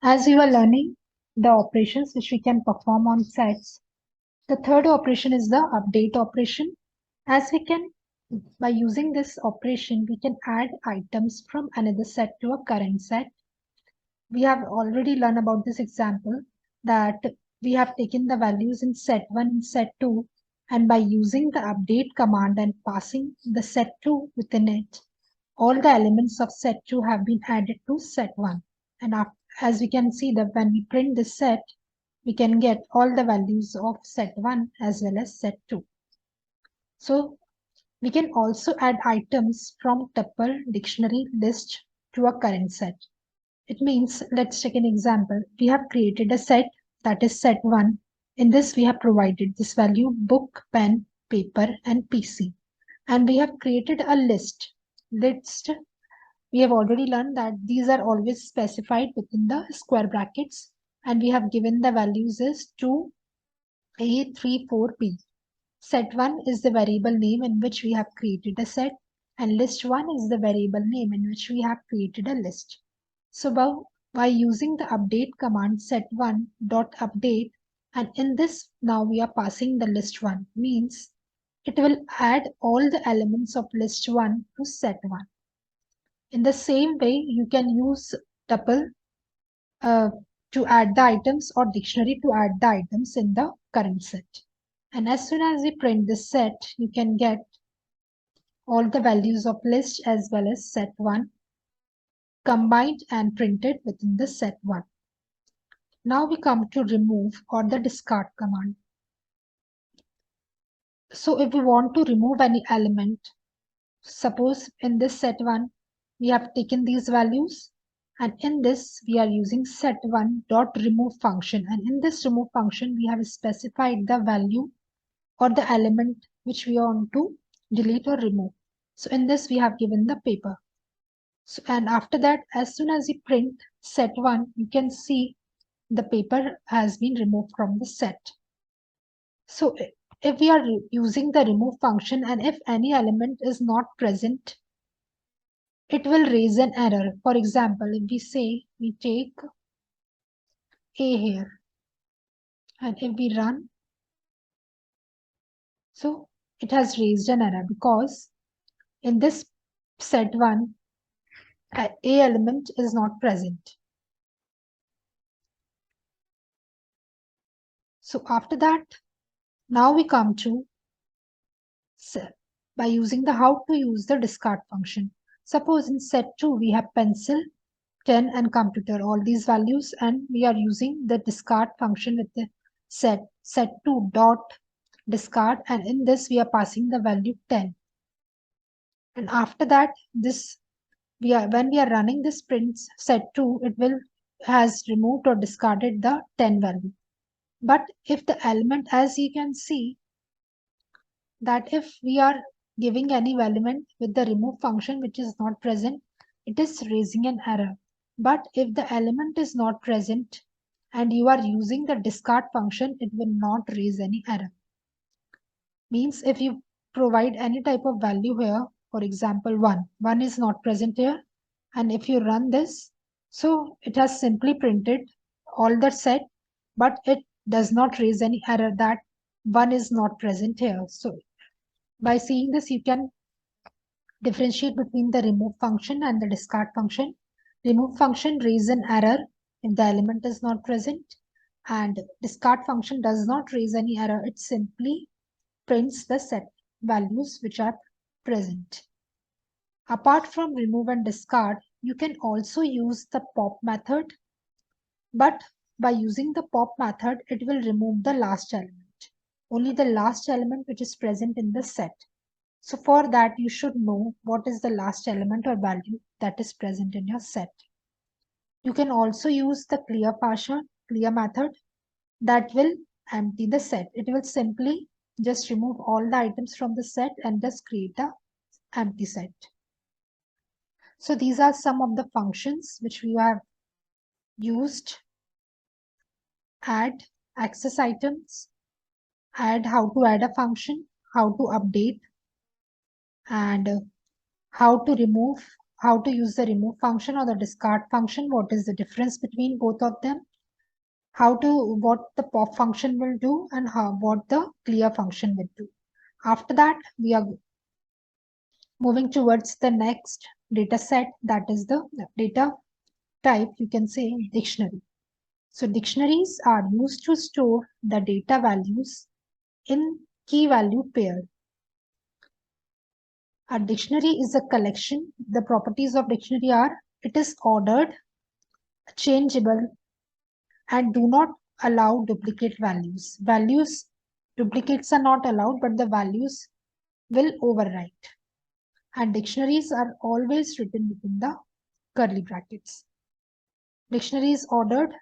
As we were learning the operations which we can perform on sets, the third operation is the update operation. As we can, by using this operation, we can add items from another set to a current set. We have already learned about this example that we have taken the values in set 1 and set 2, and by using the update command and passing the set 2 within it, all the elements of set 2 have been added to set 1. And as we can see that when we print this set, we can get all the values of set 1 as well as set 2. So we can also add items from tuple, dictionary, list to a current set. It means, let's take an example. We have created a set that is set 1. In this, we have provided this value book, pen, paper, and PC. And we have created a list. We have already learned that these are always specified within the square brackets. And we have given the values as 2A, 3, 4, P. Set 1 is the variable name in which we have created a set, and list 1 is the variable name in which we have created a list. So by using the update command set1 dot update, and in this now we are passing the list 1, means it will add all the elements of list 1 to set 1. In the same way, you can use tuple to add the items or dictionary to add the items in the current set. And as soon as we print this set, you can get all the values of list as well as set 1 combined and printed within the set 1. Now we come to remove or the discard command. So if we want to remove any element, suppose in this set 1, we have taken these values, and in this we are using set1 dot remove function, and in this remove function we have specified the value or the element which we want to delete or remove. So in this we have given the paper. So, and after that, as soon as we print set 1, you can see the paper has been removed from the set. So if we are using the remove function and if any element is not present, it will raise an error. For example, if we say we take A here and if we run, so it has raised an error because in this set 1, A element is not present. So after that, now we come to by using the how to use the discard function. Suppose in set 2 we have pencil, 10 and computer, all these values, and we are using the discard function with the set2 dot discard, and in this we are passing the value 10. And after that, when we are running this print set2, it has removed or discarded the 10 value. But if the element, as you can see, that if we are giving any element with the remove function which is not present, it is raising an error. But if the element is not present and you are using the discard function, it will not raise any error. Means if you provide any type of value here, for example 1 is not present here, and if you run this, so it has simply printed all the set, but it does not raise any error that 1 is not present here. So by seeing this, you can differentiate between the remove function and the discard function. Remove function raises an error if the element is not present, and discard function does not raise any error. It simply prints the set values which are present. Apart from remove and discard, you can also use the pop method, but by using the pop method, it will remove the last element, only the last element which is present in the set. So for that, you should know what is the last element or value that is present in your set. You can also use the clear method that will empty the set. It will simply just remove all the items from the set and just create a empty set. So these are some of the functions which we have used: add, access items, how to add a function, how to update, and how to remove how to use the remove function or the discard function, what is the difference between both of them, what the pop function will do, and what the clear function will do. After that, we are moving towards the next data set, that is the data type, you can say dictionary. So dictionaries are used to store the data values in key value pair. A dictionary is a collection. The properties of dictionary are it is ordered, changeable, and do not allow duplicate values. Duplicates are not allowed, but the values will overwrite. And dictionaries are always written within the curly brackets. Dictionary is ordered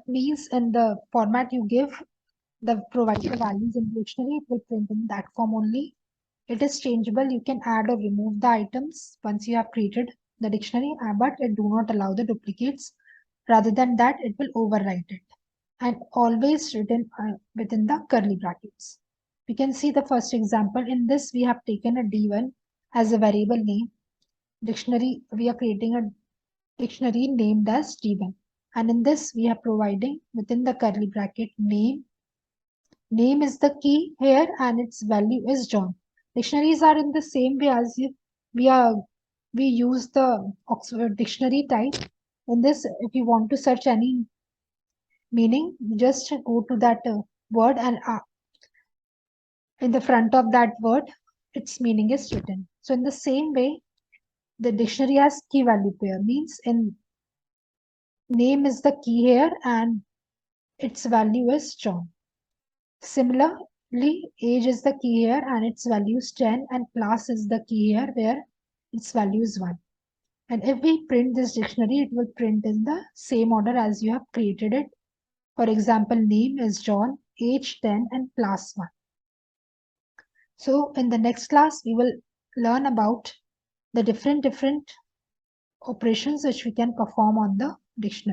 means in the format you give, provide the values in dictionary, it will print in that form only. It is changeable. You can add or remove the items once you have created the dictionary, but it do not allow the duplicates. Rather than that, it will overwrite it. And always written within the curly brackets. We can see the first example. In this, we have taken a D1 as a variable name. Dictionary, we are creating a dictionary named as D1. And in this, we are providing within the curly bracket name. Name is the key here and its value is John. Dictionaries are in the same way as we use the Oxford dictionary type. In this, if you want to search any meaning, just go to that word and in the front of that word, its meaning is written. So in the same way, the dictionary has key value pair, means in name is the key here and its value is John. Similarly, age is the key here and its value is 10, and class is the key here where its value is 1. And if we print this dictionary, it will print in the same order as you have created it. For example, name is John, age 10, and class 1. So in the next class, we will learn about the different operations which we can perform on the dictionary.